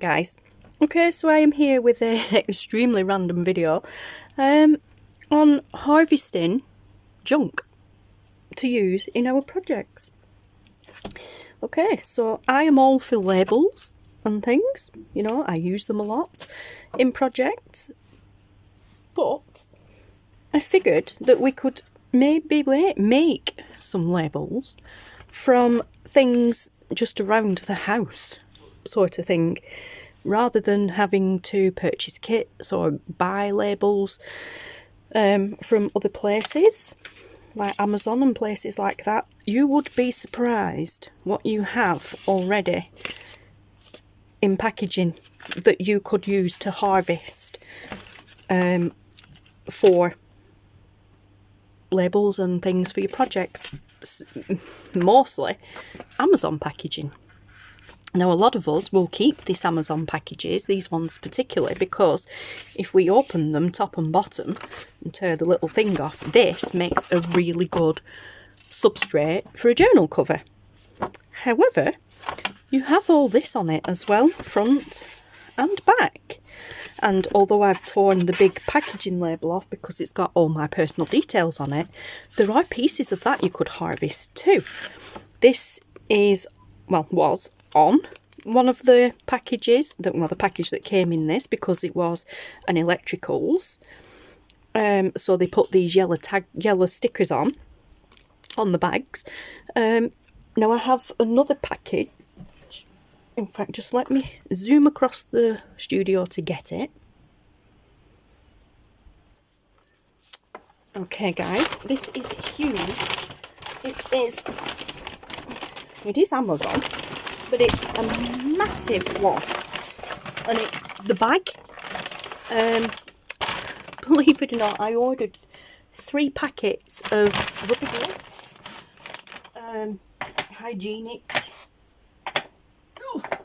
Right guys, okay, so I am here with an extremely random video on harvesting junk to use in our projects. Okay, so I am all for labels and things, you know, I use them a lot in projects, but I figured that we could maybe make some labels from things just around the house, sort of thing, rather than having to purchase kits or buy labels from other places like Amazon and places like that. You would be surprised what you have already in packaging that you could use to harvest for labels and things for your projects. Mostly Amazon packaging. Now a lot of us will keep these Amazon packages, these ones particularly, because if we open them top and bottom and tear the little thing off, this makes a really good substrate for a journal cover. However, you have all this on it as well, front and back. And although I've torn the big packaging label off because it's got all my personal details on it, there are pieces of that you could harvest too. This is, well, was on one of the packages, the package that came in this, because it was an electricals. So they put these yellow stickers on the bags. Now I have another package. In fact, just let me zoom across the studio to get it. Okay guys, this is huge. It is Amazon, but it's a massive one. And it's the bag. Believe it or not, I ordered 3 packets of rubber gloves. Hygienic.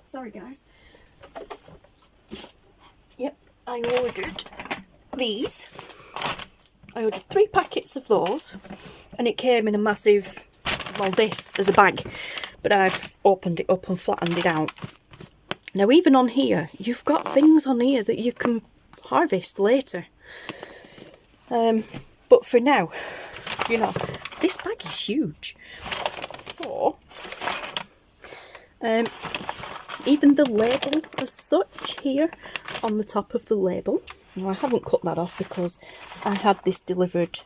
Sorry guys. Yep, I ordered these. I ordered 3 packets of those, and it came in a massive, well, this as a bag, but I've opened it up and flattened it out. Now even on here, you've got things on here that you can harvest later. But for now, you know, this bag is huge. So, even the label as such here on the top of the label. Now I haven't cut that off because I had this delivered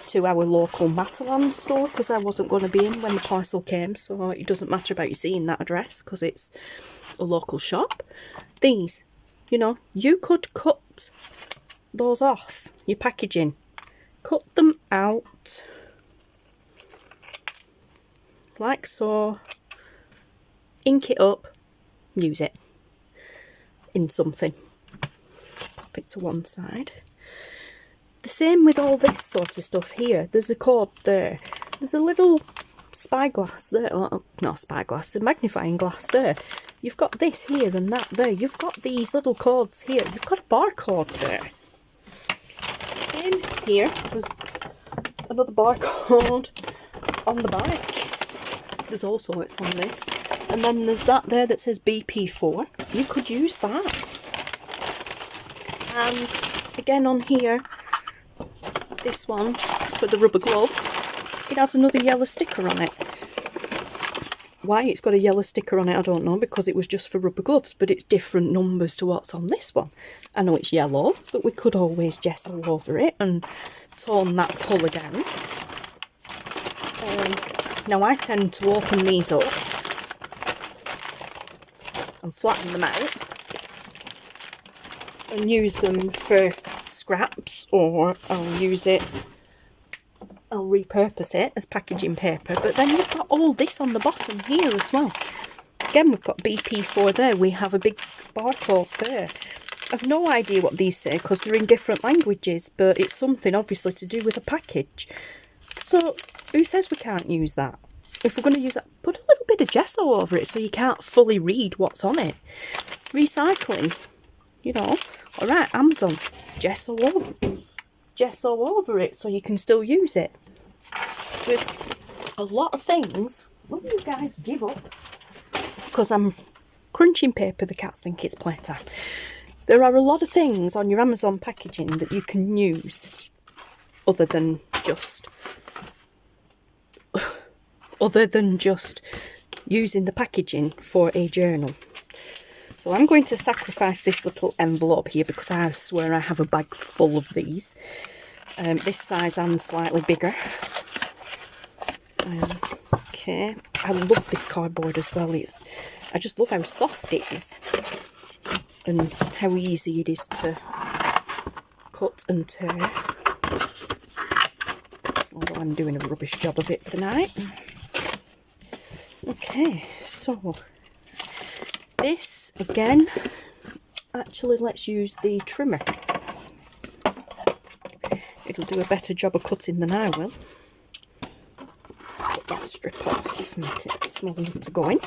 to our local Matalan store because I wasn't going to be in when the parcel came, so it doesn't matter about you seeing that address because it's a local shop. These, you know, you could cut those off, your packaging. Cut them out like so, ink it up, use it in something, pop it to one side. The same with all this sort of stuff here. There's a cord there, there's a little spyglass there, oh, not spyglass, a magnifying glass there. You've got this here and that there, you've got these little cords here, you've got a barcode there. Same here, there's another barcode on the back. There's all sorts on this. And then there's that there that says BP4. You could use that. And again on here, this one for the rubber gloves, it has another yellow sticker on it. Why it's got a yellow sticker on it, I don't know, because it was just for rubber gloves, but it's different numbers to what's on this one. I know it's yellow, but we could always gesso over it and tone that colour down. Now I tend to open these up and flatten them out and use them for scraps, or I'll repurpose it as packaging paper. But then you've got all this on the bottom here as well. Again, we've got BP4 there, we have a big barcode there. I've no idea what these say because they're in different languages, but it's something obviously to do with a package. So who says we can't use that? If we're going to use that, put a little bit of gesso over it so you can't fully read what's on it. Recycling, you know. Alright, Amazon, gesso over it so you can still use it. There's a lot of things. Will you guys give up? Because I'm crunching paper, the cats think it's playtime. There are a lot of things on your Amazon packaging that you can use other than just using the packaging for a journal. So I'm going to sacrifice this little envelope here because I swear I have a bag full of these. This size and slightly bigger. Okay, I love this cardboard as well. I just love how soft it is and how easy it is to cut and tear. Although I'm doing a rubbish job of it tonight. Okay, so this again, actually let's use the trimmer. It'll do a better job of cutting than I will. Let's cut that strip off, make it small enough to go in.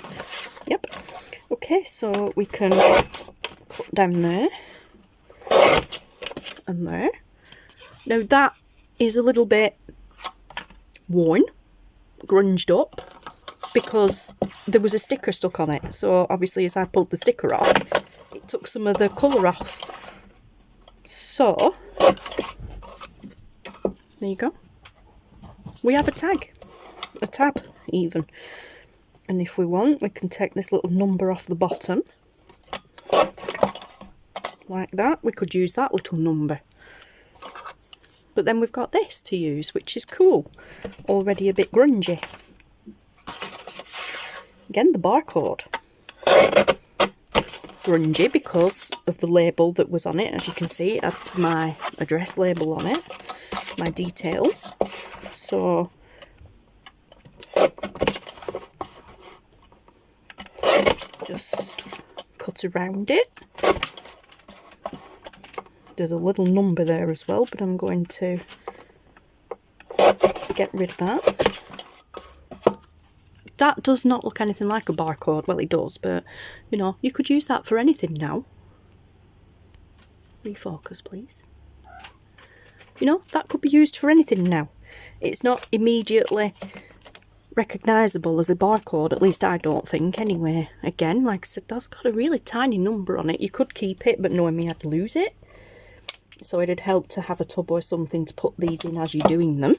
Yep. Okay, so we can cut down there and there. Now that is a little bit worn, grunged up, because there was a sticker stuck on it. So obviously as I pulled the sticker off, it took some of the colour off. So there you go. We have a tab even. And if we want, we can take this little number off the bottom. Like that. We could use that little number. But then we've got this to use, which is cool. Already a bit grungy. Again, the barcode. Grungy because of the label that was on it. As you can see, it had my address label on it. My details. So just cut around it. There's a little number there as well, but I'm going to get rid of that. That does not look anything like a barcode. Well, it does, but you know, you could use that for anything now. Refocus, please. You know, that could be used for anything now. It's not immediately recognisable as a barcode, at least I don't think anyway. Again, like I said, that's got a really tiny number on it. You could keep it, but knowing me, I'd lose it. So it'd help to have a tub or something to put these in as you're doing them.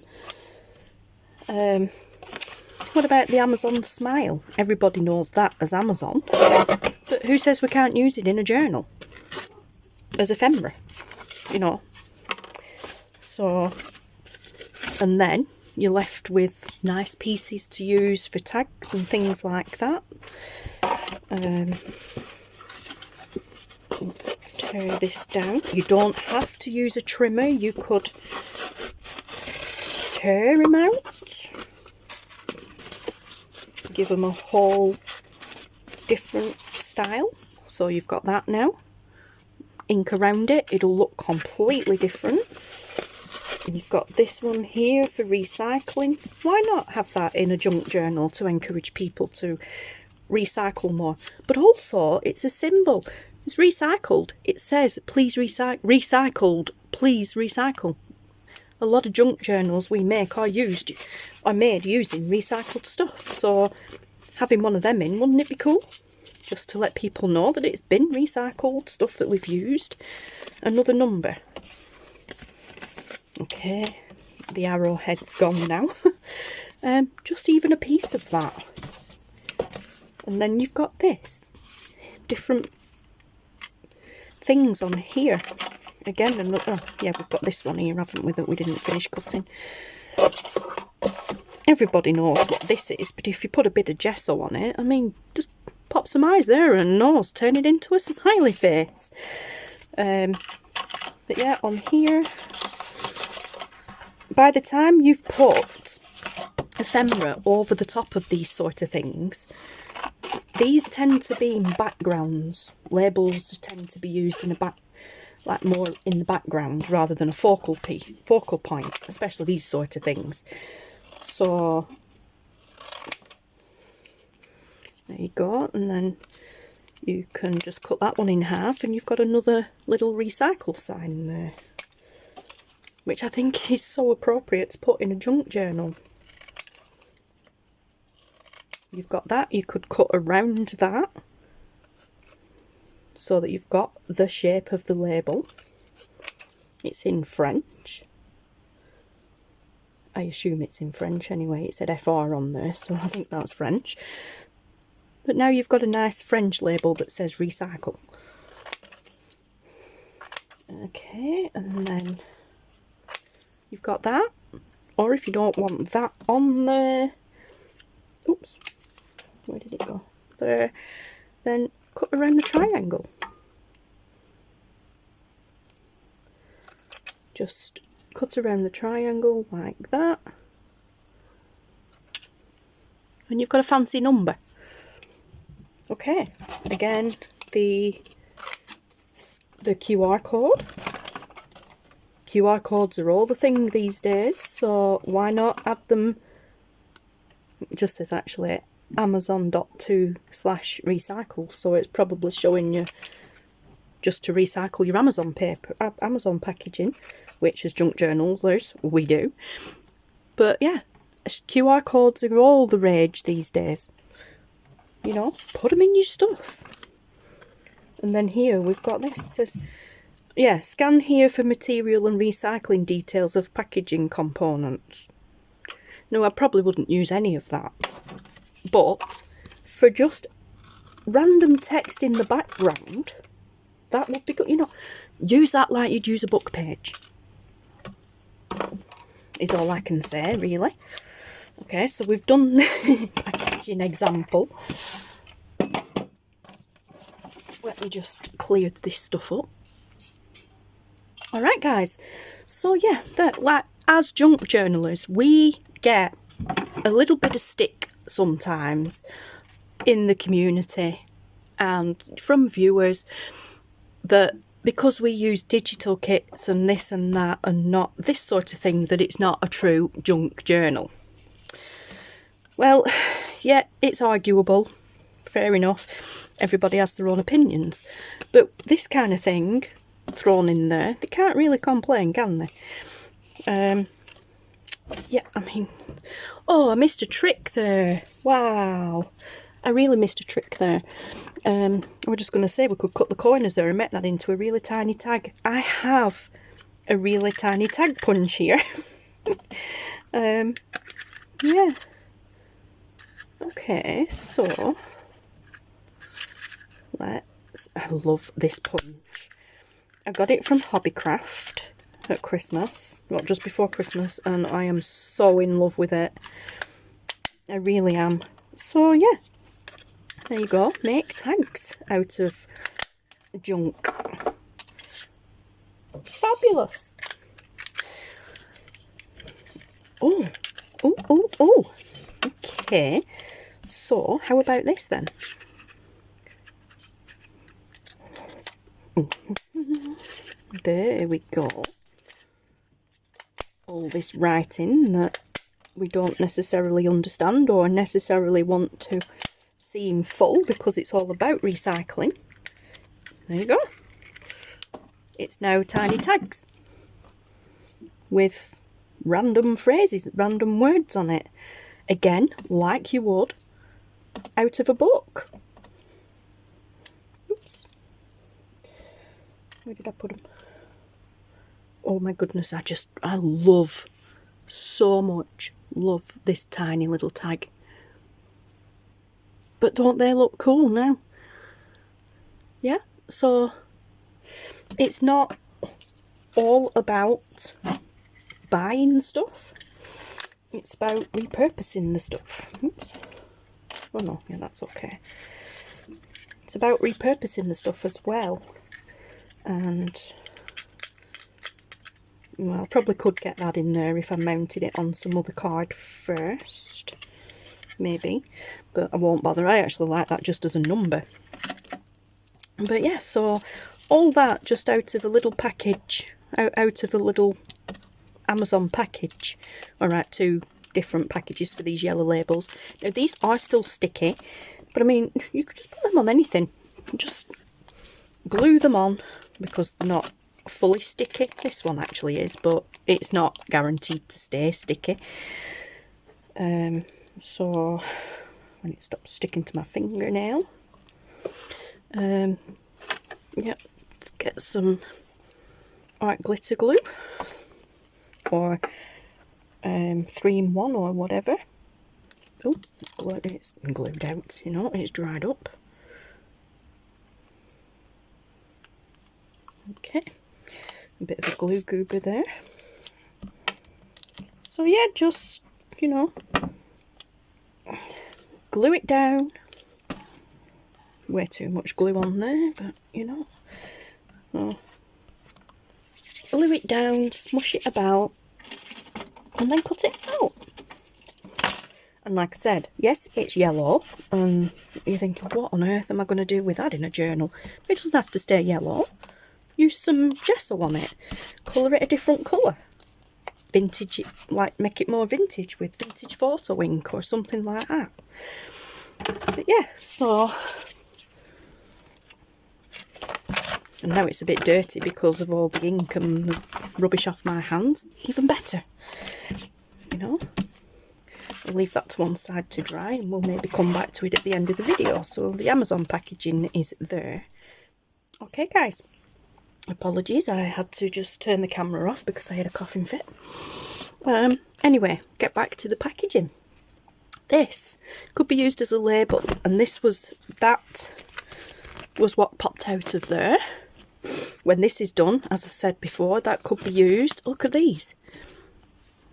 What about the Amazon Smile? Everybody knows that as Amazon. But who says we can't use it in a journal? As ephemera, you know. So, and then you're left with nice pieces to use for tags and things like that. Let's tear this down. You don't have to use a trimmer. You could tear them out. Give them a whole different style. So you've got that now. Ink around it. It'll look completely different. And you've got this one here for recycling. Why not have that in a junk journal to encourage people to recycle more? But also, it's a symbol. It's recycled. It says, please recycled, please recycle. A lot of junk journals we make are made using recycled stuff. So having one of them in, wouldn't it be cool? Just to let people know that it's been recycled, stuff that we've used. Another number. Okay, the arrowhead's gone now. Just even a piece of that. And then you've got this. Different things on here. Again, another, yeah, we've got this one here, haven't we, that we didn't finish cutting. Everybody knows what this is, but if you put a bit of gesso on it, I mean, just pop some eyes there and a nose, turn it into a smiley face. But yeah, on here, by the time you've put ephemera over the top of these sort of things, these tend to be in backgrounds. Labels tend to be used in like more in the background rather than a focal point, especially these sort of things. So there you go, and then you can just cut that one in half and you've got another little recycle sign there, which I think is so appropriate to put in a junk journal. You've got that, you could cut around that so that you've got the shape of the label. It's in French. I assume it's in French anyway. It said FR on there, so I think that's French. But now you've got a nice French label that says recycle. Okay, and then you've got that. Or if you don't want that on there, oops, where did it go? There. Then cut around the triangle. Just cut around the triangle like that. And you've got a fancy number. Okay, again, the QR code. QR codes are all the thing these days, so why not add them? It just says actually Amazon.to/recycle, so it's probably showing you just to recycle your Amazon paper, Amazon packaging, which as junk journalers we do. But yeah, QR codes are all the rage these days. You know, put them in your stuff. And then here we've got this. It says, yeah, scan here for material and recycling details of packaging components. No, I probably wouldn't use any of that. But for just random text in the background, that would be good. You know, use that like you'd use a book page. Is all I can say, really. Okay, so we've done the packaging example. Let me just clear this stuff up. Alright guys, so yeah, like as junk journalers, we get a little bit of stick sometimes in the community and from viewers that because we use digital kits and this and that and not this sort of thing, that it's not a true junk journal. Well, yeah, it's arguable, fair enough, everybody has their own opinions, but this kind of thing thrown in there, they can't really complain, can they? Yeah, I mean, oh, I missed a trick there. Wow, I really missed a trick there. We're just going to say we could cut the corners there and make that into a really tiny tag. I have a really tiny tag punch here. Yeah. Okay, so I love this punch. I got it from Hobbycraft at Christmas, well, just before Christmas, and I am so in love with it. I really am. So yeah, there you go. Make tags out of junk. Fabulous. Oh, oh, oh, oh. Okay. So how about this then? There we go. All this writing that we don't necessarily understand or necessarily want to see in full because it's all about recycling. There you go. It's now tiny tags with random phrases, random words on it. Again, like you would out of a book. Oops. Where did I put them? Oh my goodness, I love, so much, love this tiny little tag. But don't they look cool now? Yeah, so it's not all about buying stuff. It's about repurposing the stuff. Oops. Oh no, yeah, that's okay. It's about repurposing the stuff as well. And well, I probably could get that in there if I mounted it on some other card first. Maybe. But I won't bother. I actually like that just as a number. But yeah, so all that just out of a little package. Out of a little Amazon package. Alright, 2 different packages for these yellow labels. Now these are still sticky, but I mean, you could just put them on anything. Just glue them on because they're not fully sticky. This one actually is, but it's not guaranteed to stay sticky. So when it stops sticking to my fingernail, Yep, let's get some glitter glue, or 3-in-1 or whatever. Oh, it's glued out, you know, it's dried up. Okay, a bit of a glue goober there. So yeah, just, you know, glue it down. Way too much glue on there, but you know. Oh. Glue it down, smush it about, and then cut it out. And like I said, yes, it's yellow, and you're thinking, what on earth am I going to do with that in a journal? But it doesn't have to stay yellow. Use some gesso on it. Colour it a different colour. Vintage, like make it more vintage with vintage photo ink or something like that. But yeah, so... And now it's a bit dirty because of all the ink and the rubbish off my hands. Even better. You know? I'll leave that to one side to dry, and we'll maybe come back to it at the end of the video. So the Amazon packaging is there. Okay guys, apologies, I had to just turn the camera off because I had a coughing fit. Anyway, get back to the packaging. This could be used as a label, and that was what popped out of there. When this is done, as I said before, that could be used. Look at these,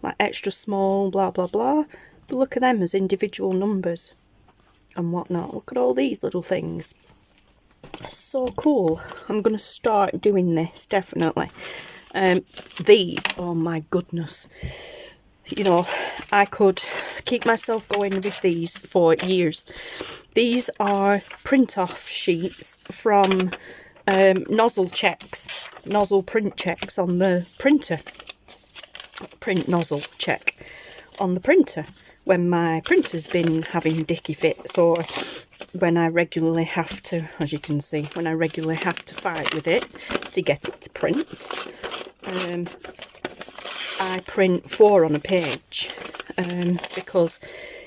like extra small, blah blah blah. But look at them as individual numbers and whatnot. Look at all these little things. It's so cool. I'm going to start doing this, definitely. These, oh my goodness. You know, I could keep myself going with these for years. These are print-off sheets from nozzle print checks on the printer. Print nozzle check on the printer. When my printer's been having dicky fits, or when I regularly have to, as you can see, when I regularly have to fight with it to get it to print. I print 4 on a page because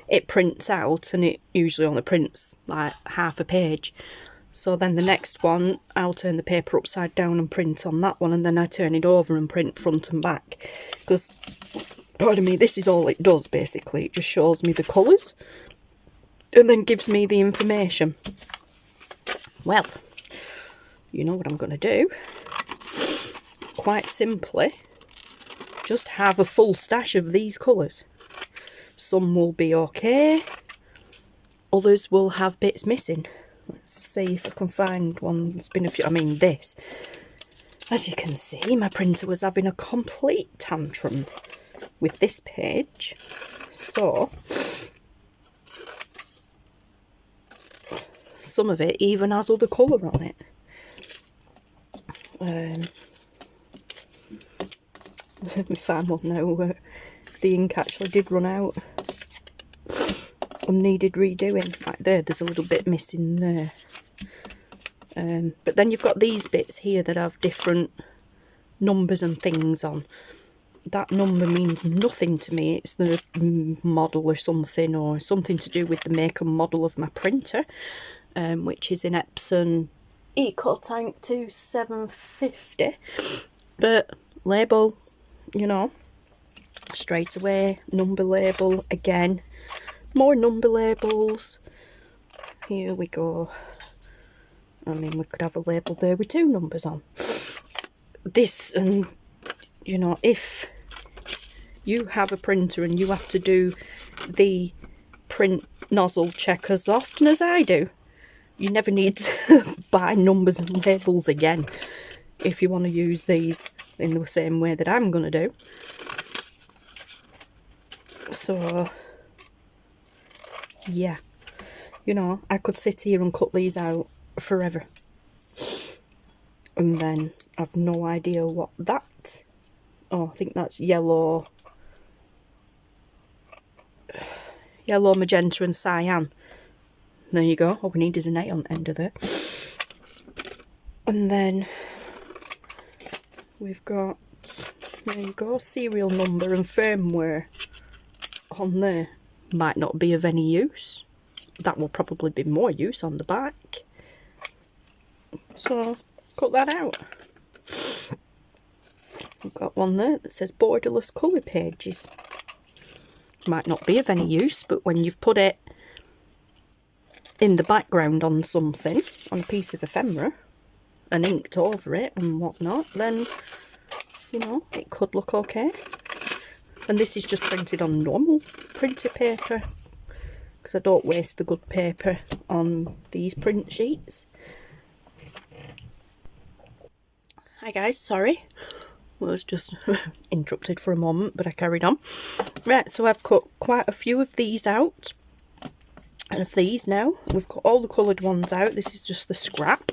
it prints out, and it usually only prints like half a page. So then the next one, I'll turn the paper upside down and print on that one, and then I turn it over and print front and back. Because, pardon me, this is all it does basically. It just shows me the colours and then gives me the information. Well, you know what I'm going to do. Quite simply, just have a full stash of these colours. Some will be okay, others will have bits missing. Let's see if I can find one. It's been a few. I mean, this. As you can see, my printer was having a complete tantrum with this page. So, some of it even has other colour on it. Let me find one now where the ink actually did run out and needed redoing. Right there's a little bit missing there. But then you've got these bits here that have different numbers and things on. That number means nothing to me. It's the model or something to do with the make and model of my printer, which is an Epson EcoTank 2750. But label, you know, straight away, number label again, more number labels. Here we go. I mean, we could have a label there with 2 numbers on. This, and you know, if you have a printer and you have to do the print nozzle check as often as I do, you never need to buy numbers and labels again if you want to use these in the same way that I'm going to do. So, yeah, you know, I could sit here and cut these out forever. And then I've no idea what that... Oh, I think that's yellow, magenta and cyan. There you go. All we need is an A on the end of there. And then we've got, there you go, serial number and firmware on there. Might not be of any use. That will probably be more use on the back. So, cut that out. I've got one there that says borderless colour pages. Might not be of any use, but when you've put it in the background on something, on a piece of ephemera, and inked over it and whatnot, then, you know, it could look okay. And this is just printed on normal printer paper, because I don't waste the good paper on these print sheets. Hi guys, sorry. Was just interrupted for a moment, but I carried on. Right, so I've cut quite a few of these out. And of these now. We've got all the coloured ones out. This is just the scrap.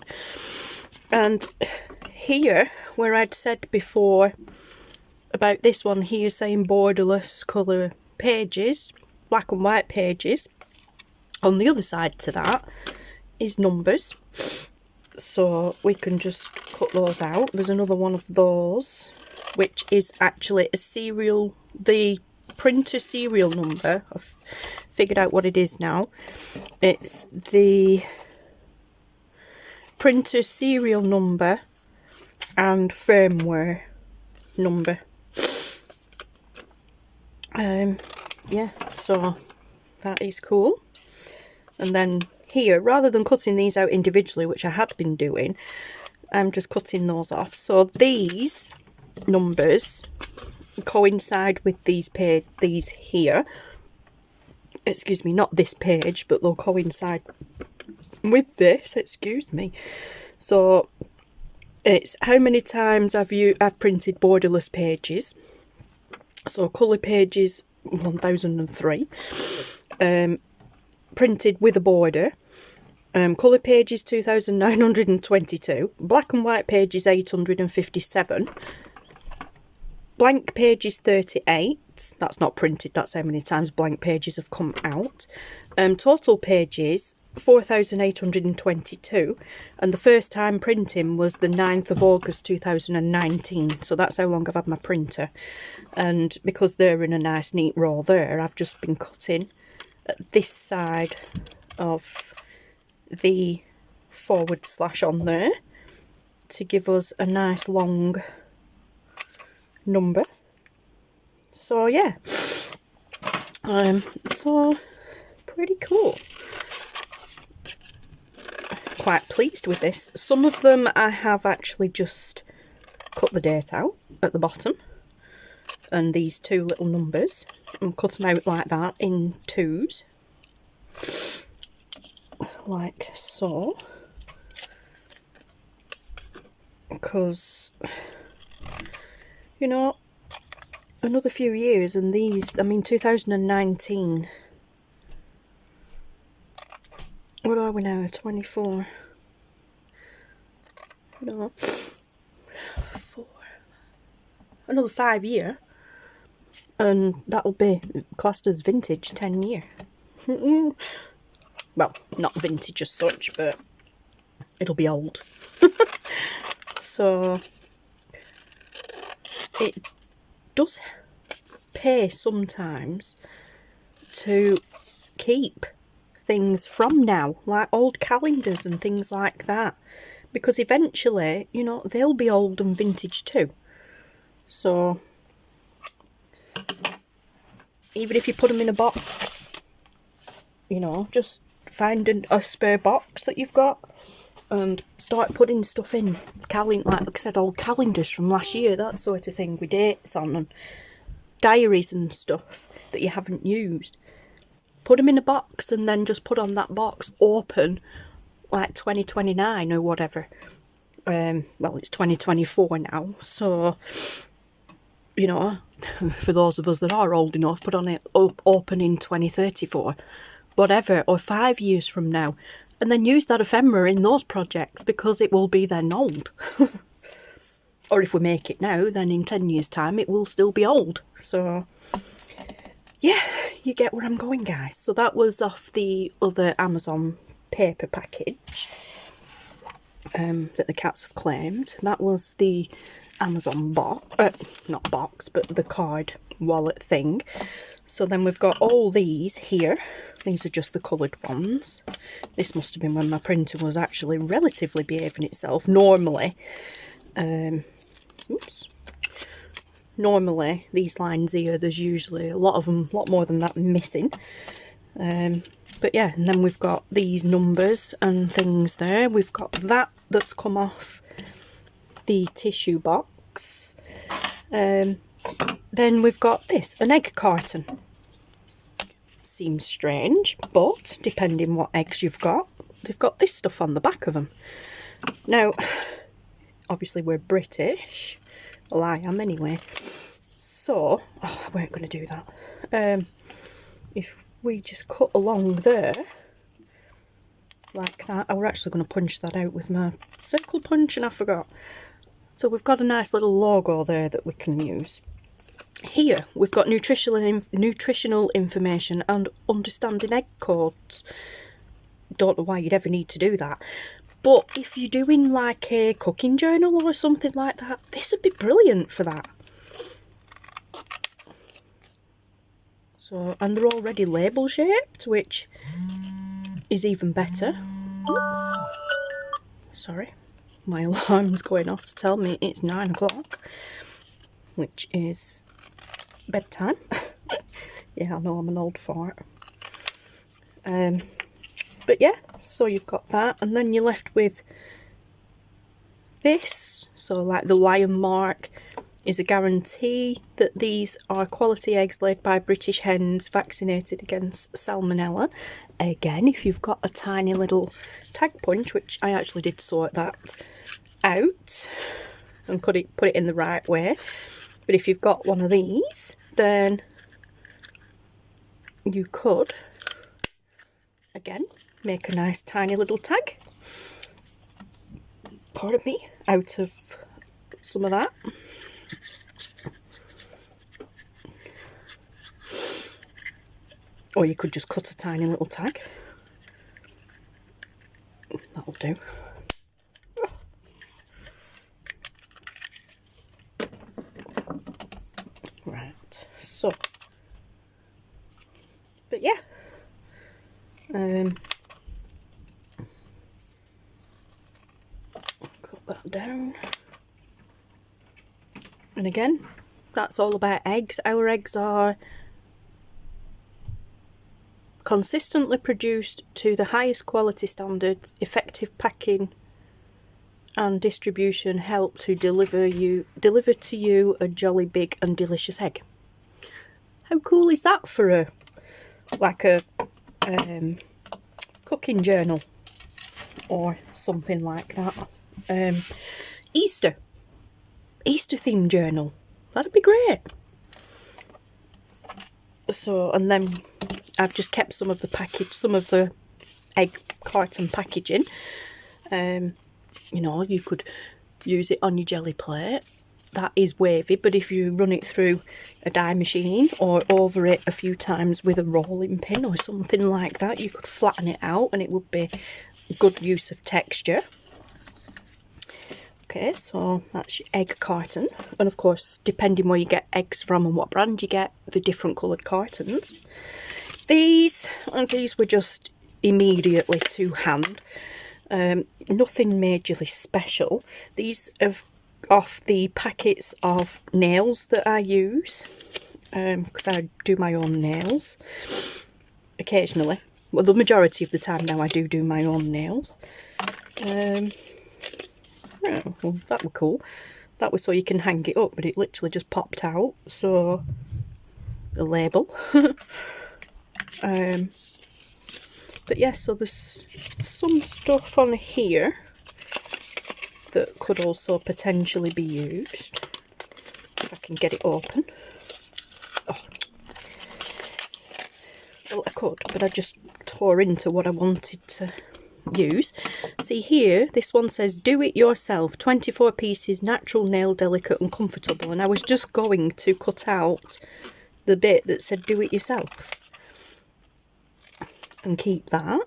And here, where I'd said before about this one here saying borderless colour pages, black and white pages, on the other side to that is numbers. So we can just cut those out. There's another one of those, which is actually a serial, the printer serial number. I've figured out what it is now. It's the printer serial number and firmware number. Yeah, so that is cool. And then here, rather than cutting these out individually, which I had been doing, I'm just cutting those off. So these numbers coincide with these here. Excuse me, not this page, but they'll coincide with this. Excuse me. So it's how many times I've printed borderless pages. So colour pages 1003. Printed with a border. Colour pages 2922, black and white pages 857, blank pages 38, that's not printed, that's how many times blank pages have come out, total pages 4822, and the first time printing was the 9th of August 2019, so that's how long I've had my printer. And because they're in a nice neat row there, I've just been cutting at this side of the / on there to give us a nice long number. So yeah, so pretty cool. Quite pleased with this. Some of them I have actually just cut the date out at the bottom, and these two little numbers, and cut them out like that in twos, like so, because, you know, another few years and these, I mean 2019, what are we now, 24, no, 4, another 5 year, and that'll be classed as vintage 10 year. Well, not vintage as such, but it'll be old. So it does pay sometimes to keep things from now, like old calendars and things like that, because eventually, you know, they'll be old and vintage too. So even if you put them in a box, you know, just find a spare box that you've got and start putting stuff in. Like I said, old calendars from last year, that sort of thing, with dates on, and diaries and stuff that you haven't used. Put them in a box and then just put on that box open like 2029 or whatever. Well, it's 2024 now, so, you know, for those of us that are old enough, put on it open in 2034, whatever, or 5 years from now, and then use that ephemera in those projects, because it will be then old. Or if we make it now, then in 10 years time it will still be old. So yeah, you get where I'm going, guys. So that was off the other Amazon paper package. that the cats have claimed. That was the Amazon box, not box, but the card wallet thing. So then we've got all these here. These are just the coloured ones. This must have been when my printer was actually relatively behaving itself. Normally, normally these lines here, there's usually a lot of them, a lot more than that missing. But yeah, and then we've got these numbers and things there. We've got that that's come off the tissue box. Then we've got this, an egg carton. Seems strange, but depending what eggs you've got, they've got this stuff on the back of them. Now, obviously we're British. Well, I am anyway. So, I weren't going to do that. If we just cut along there, like that. I were actually going to punch that out with my circle punch and I forgot. So we've got a nice little logo there that we can use. Here we've got nutritional information and understanding egg codes. Don't know why you'd ever need to do that. But if you're doing like a cooking journal or something like that, this would be brilliant for that. So, and they're already label shaped, which is even better. Sorry, my alarm's going off to tell me it's 9 o'clock, which is bedtime. Yeah, I know I'm an old fart. But yeah, so you've got that, and then you're left with this. So like the lion mark is a guarantee that these are quality eggs laid by British hens vaccinated against salmonella. Again, if you've got a tiny little tag punch, which I actually did sort that out and put it in the right way. But if you've got one of these, then you could, again, make a nice tiny little tag, pardon me, out of some of that. Or you could just cut a tiny little tag. That'll do. Right, so, but yeah, cut that down. And again, that's all about eggs. Our eggs are consistently produced to the highest quality standards. Effective packing and distribution help to deliver to you a jolly big and delicious egg. How cool is that for a cooking journal or something like that? Easter themed journal, that'd be great. So, and then I've just kept some of the egg carton packaging. You know, you could use it on your jelly plate. That is wavy, but if you run it through a die machine or over it a few times with a rolling pin or something like that, you could flatten it out and it would be good use of texture. Okay, so that's your egg carton. And of course, depending where you get eggs from and what brand you get, the different coloured cartons. These were just immediately to hand. Nothing majorly special. These are off the packets of nails that I use, because I do my own nails occasionally. Well, the majority of the time now I do my own nails. Oh, well, that was cool. That was so you can hang it up, but it literally just popped out. So the label. But yes, so there's some stuff on here that could also potentially be used. If I can get it open. Oh. Well, I could, but I just tore into what I wanted to use. See here, this one says do it yourself, 24 pieces, natural, nail, delicate and comfortable. And I was just going to cut out the bit that said do it yourself and keep that.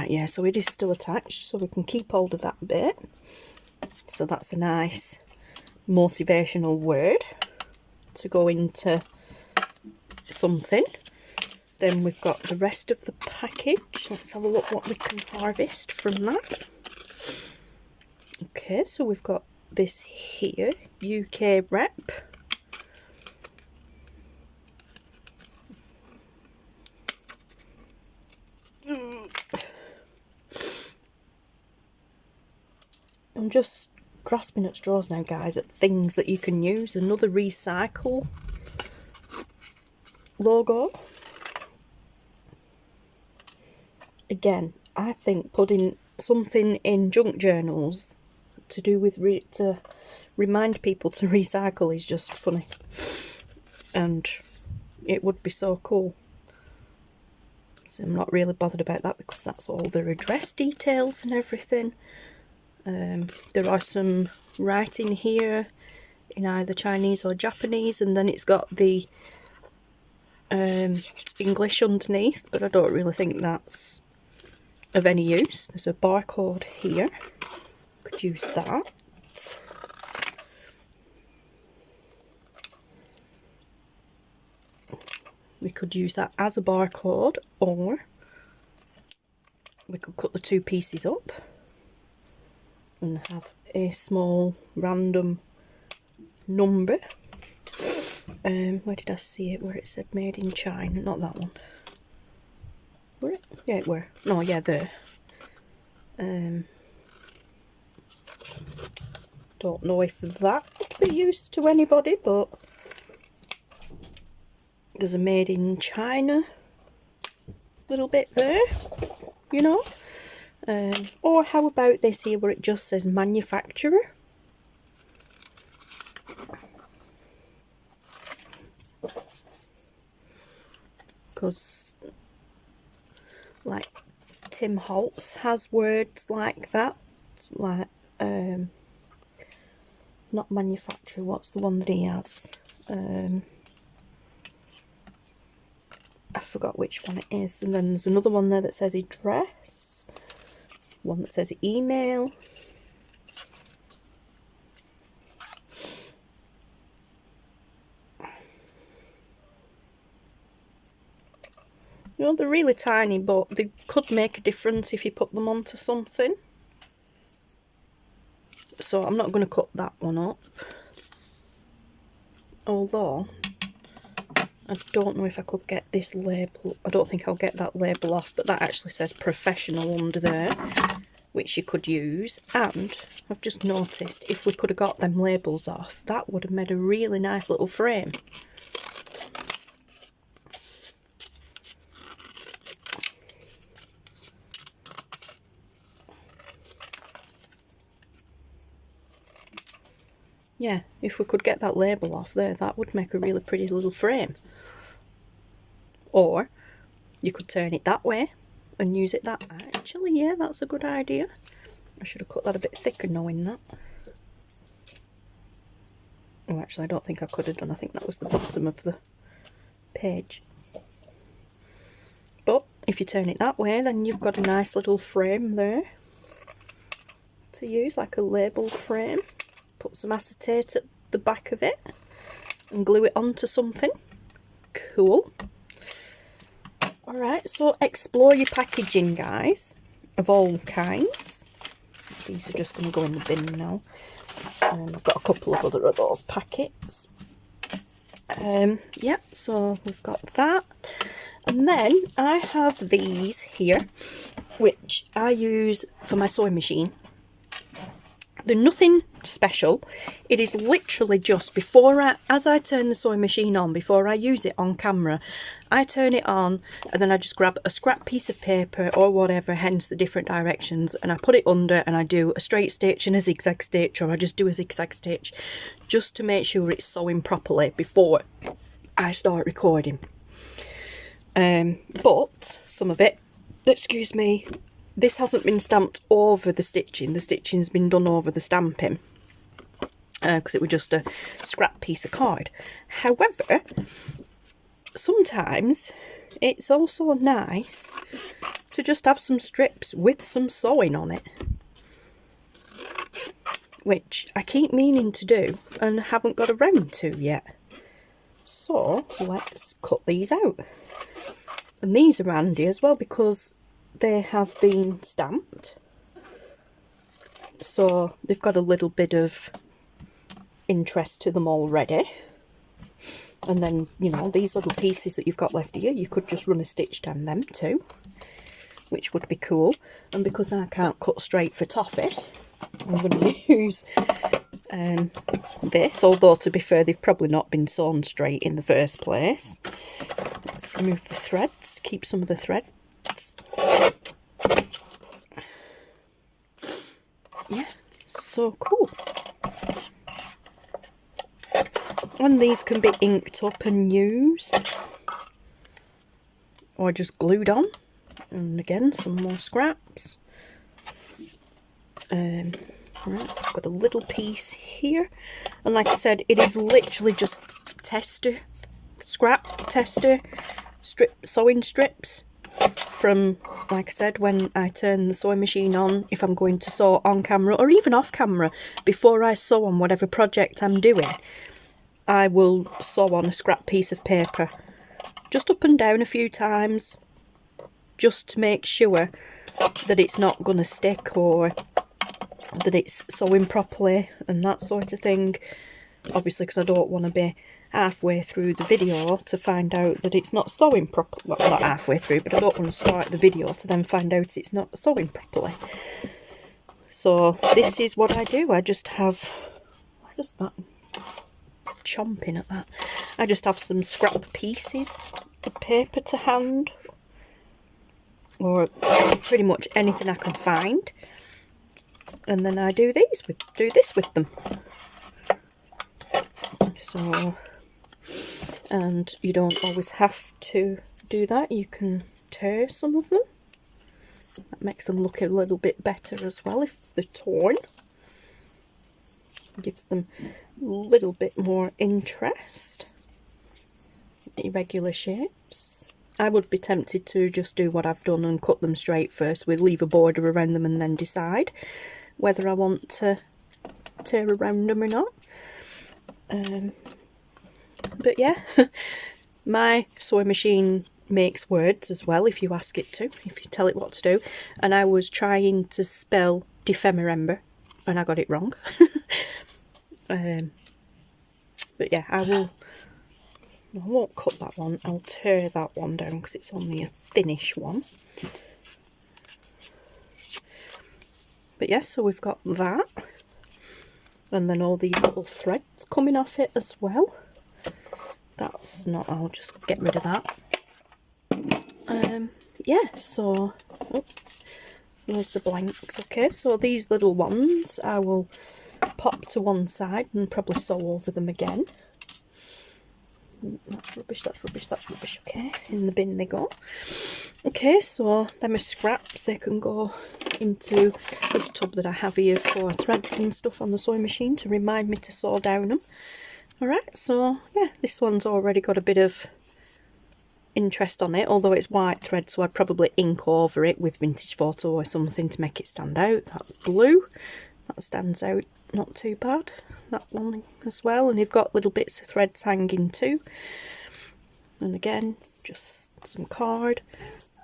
Right, yeah, so it is still attached, so we can keep hold of that bit. So that's a nice motivational word to go into something. Then we've got the rest of the package. Let's have a look what we can harvest from that. Okay, so we've got this here, UK rep. I'm just grasping at straws now, guys, at things that you can use. Another recycle logo. Again, I think putting something in junk journals to do with to remind people to recycle is just funny, and it would be so cool. So I'm not really bothered about that because that's all their address details and everything. There are some writing here in either Chinese or Japanese, and then it's got the English underneath, but I don't really think that's of any use. There's a barcode here. Could use that. We could use that as a barcode, or we could cut the two pieces up and have a small random number. Where did I see it? Where it said made in China? Not that one. Were it? Yeah, it were. No, yeah, there. Don't know if that would be used to anybody, but there's a made in China little bit there, you know. Or how about this here where it just says manufacturer? Because like Tim Holtz has words like that, like not manufacturer, what's the one that he has? I forgot which one it is. And then there's another one there that says address, one that says email. You know, they're really tiny, but they could make a difference if you put them onto something. So I'm not going to cut that one up. Although, I don't know if I could get this label. I don't think I'll get that label off, but that actually says professional under there, which you could use. And I've just noticed if we could have got them labels off, that would have made a really nice little frame. Yeah, if we could get that label off there, that would make a really pretty little frame. Or you could turn it that way and use it that way. Actually, yeah, that's a good idea. I should have cut that a bit thicker knowing that. Oh, actually, I don't think I could have done. I think that was the bottom of the page. But if you turn it that way, then you've got a nice little frame there to use, like a label frame. Put some acetate at the back of it and glue it onto something. Cool. Alright, so explore your packaging, guys, of all kinds. These are just going to go in the bin now. I've got a couple of other of those packets. Yeah, so we've got that. And then I have these here, which I use for my sewing machine. They're nothing special. It is literally just as I turn the sewing machine on, before I use it on camera, I turn it on and then I just grab a scrap piece of paper or whatever, hence the different directions, and I put it under and I do a straight stitch and a zigzag stitch, or I just do a zigzag stitch just to make sure it's sewing properly before I start recording. But some of it, excuse me, this hasn't been stamped over the stitching. The stitching's been done over the stamping because it was just a scrap piece of card. However, sometimes it's also nice to just have some strips with some sewing on it, which I keep meaning to do and haven't got around to yet. So let's cut these out. And these are handy as well because they have been stamped, so they've got a little bit of interest to them already. And then, you know, these little pieces that you've got left here, you could just run a stitch down them too, which would be cool. And because I can't cut straight for toffee, I'm going to use this, although to be fair they've probably not been sewn straight in the first place. Let's remove the threads, keep some of the threads. Yeah, so cool. And these can be inked up and used, or just glued on. And again, some more scraps. Right, so I've got a little piece here, and like I said, it is literally just tester, scrap tester, sewing strips from, like I said, when I turn the sewing machine on, if I'm going to sew on camera or even off camera, before I sew on whatever project I'm doing, I will sew on a scrap piece of paper, just up and down a few times, just to make sure that it's not going to stick or that it's sewing properly and that sort of thing. Obviously, because I don't want to be halfway through the video to find out that it's not sewing properly. Well, not halfway through, but I don't want to start the video to then find out it's not sewing properly. So this is what I do. I just have, what is that? Chomping at that. I just have some scrap pieces of paper to hand, or pretty much anything I can find, and then I do this with them. So, and you don't always have to do that. You can tear some of them. That makes them look a little bit better as well if they're torn. Gives them a little bit more interest. Irregular shapes. I would be tempted to just do what I've done and cut them straight first, with leave a border around them and then decide whether I want to tear around them or not. But yeah, my sewing machine makes words as well if you ask it to, if you tell it what to do. And I was trying to spell Ephemera and I got it wrong. But yeah, I won't cut that one, I'll tear that one down because it's only a thinnish one. But yeah, so we've got that, and then all these little threads coming off it as well. That's not, I'll just get rid of that. Yeah, so there's the blanks. Okay, so these little ones I will pop to one side and probably sew over them again. That's rubbish, that's rubbish, that's rubbish. Okay, in the bin they go. Okay, so them are scraps. They can go into this tub that I have here for threads and stuff on the sewing machine to remind me to sew down them. Alright, so yeah, this one's already got a bit of interest on it, although it's white thread, so I'd probably ink over it with vintage photo or something to make it stand out. That's blue. That stands out not too bad. That one as well, and you've got little bits of threads hanging too. And again, just some card,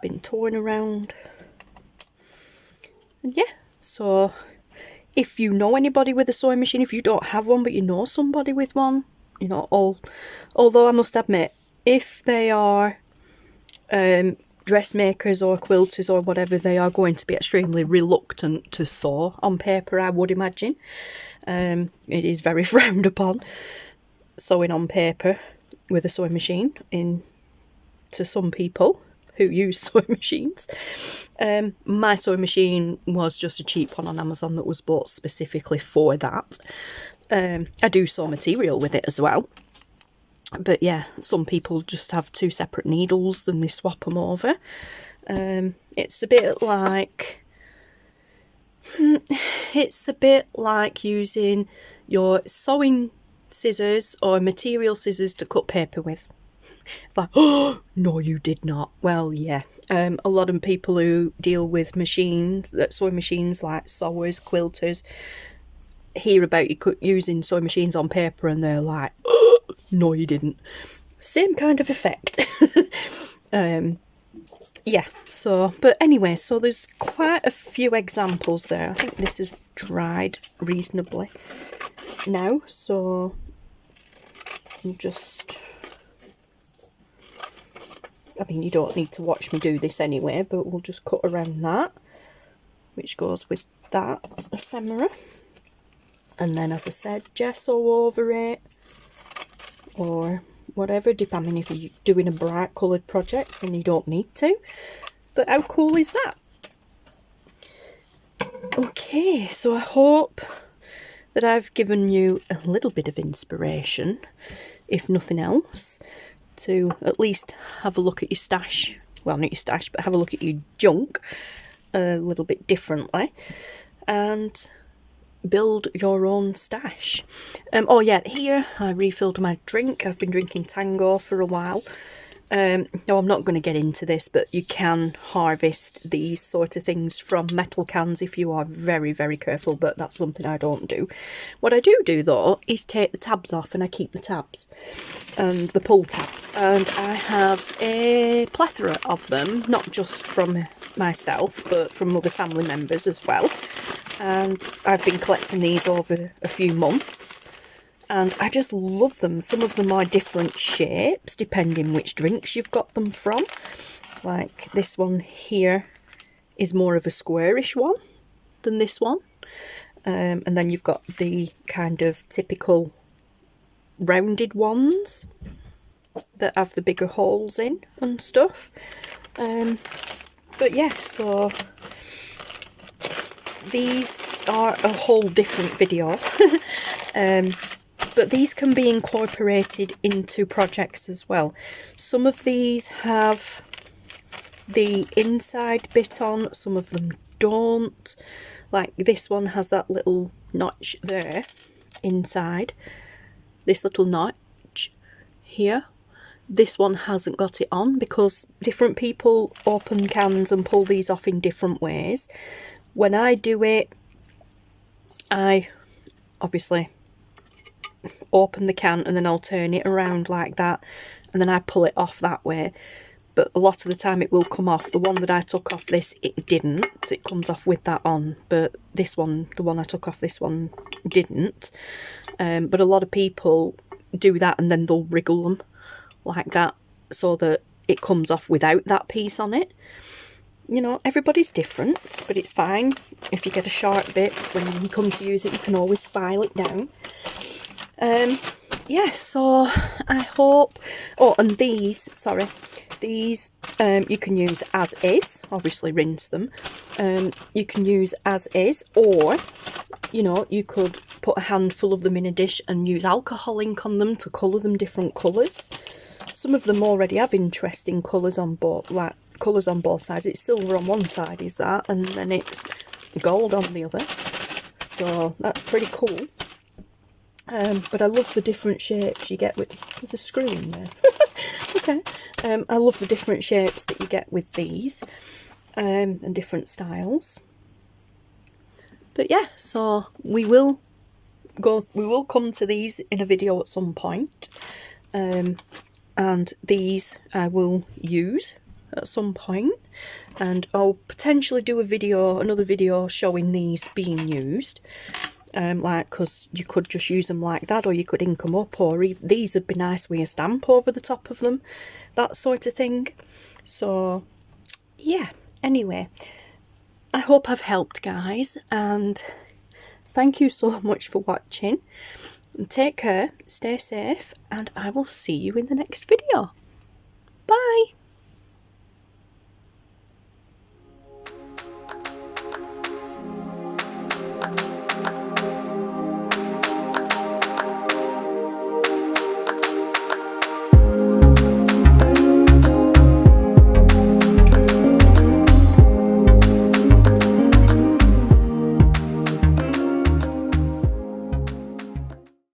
been torn around. And yeah, so if you know anybody with a sewing machine, if you don't have one but you know somebody with one, you know, although I must admit, if they are dressmakers or quilters or whatever, they are going to be extremely reluctant to sew on paper, I would imagine. It is very frowned upon, sewing on paper with a sewing machine, to some people who use sewing machines. My sewing machine was just a cheap one on Amazon that was bought specifically for that. I do sew material with it as well. But yeah, some people just have two separate needles and they swap them over. It's a bit like using your sewing scissors or material scissors to cut paper with. It's like, oh, no, you did not. Well, yeah. A lot of people who deal with machines, sewing machines like sewers, quilters, hear about you using sewing machines on paper and they're like, oh, no, you didn't. Same kind of effect. Yeah, so, but anyway, so there's quite a few examples there. I think this is dried reasonably now, so I'm just, I mean, you don't need to watch me do this anyway, but we'll just cut around that, which goes with that ephemera. And then, as I said, gesso over it, or whatever, depending if you're doing a bright coloured project and you don't need to. But how cool is that? Okay, so I hope that I've given you a little bit of inspiration, if nothing else, to at least have a look at your stash. Well, not your stash, but have a look at your junk a little bit differently, and build your own stash. Oh yeah, here I refilled my drink. I've been drinking Tango for a while. No, I'm not going to get into this, but you can harvest these sort of things from metal cans if you are very, very careful, but that's something I don't do. What I do though is take the tabs off, and I keep the tabs and the pull tabs, and I have a plethora of them, not just from myself but from other family members as well. And I've been collecting these over a few months, and I just love them. Some of them are different shapes depending which drinks you've got them from. Like this one here is more of a squarish one than this one. And then you've got the kind of typical rounded ones that have the bigger holes in and stuff. But yeah, so these are a whole different video. But these can be incorporated into projects as well. Some of these have the inside bit on, some of them don't. Like this one has that little notch there inside, this little notch here. This one hasn't got it on because different people open cans and pull these off in different ways. When I do it, I obviously open the can and then I'll turn it around like that, and then I pull it off that way. But a lot of the time it will come off. The one that I took off this, it didn't. It comes off with that on. But this one, the one I took off this one, didn't. But a lot of people do that and then they'll wriggle them like that so that it comes off without that piece on it. You know, everybody's different, but it's fine. If you get a sharp bit, when you come to use it, you can always file it down. Yeah, so I hope... Oh, and these, sorry, these you can use as is, obviously rinse them. You can use as is, or, you know, you could put a handful of them in a dish and use alcohol ink on them to colour them different colours. Some of them already have interesting colours on both, like colours on both sides. It's silver on one side, is that, and then it's gold on the other. So that's pretty cool. But I love the different shapes you get with... There's a screw in there. Okay. I love the different shapes that you get with these, and different styles. But yeah, so we will come to these in a video at some point. And these I will use at some point, and I'll potentially do another video showing these being used. Like, because you could just use them like that, or you could ink them up, or these would be nice with a stamp over the top of them, that sort of thing. So yeah, anyway, I hope I've helped, guys, and thank you so much for watching. Take care, stay safe, and I will see you in the next video.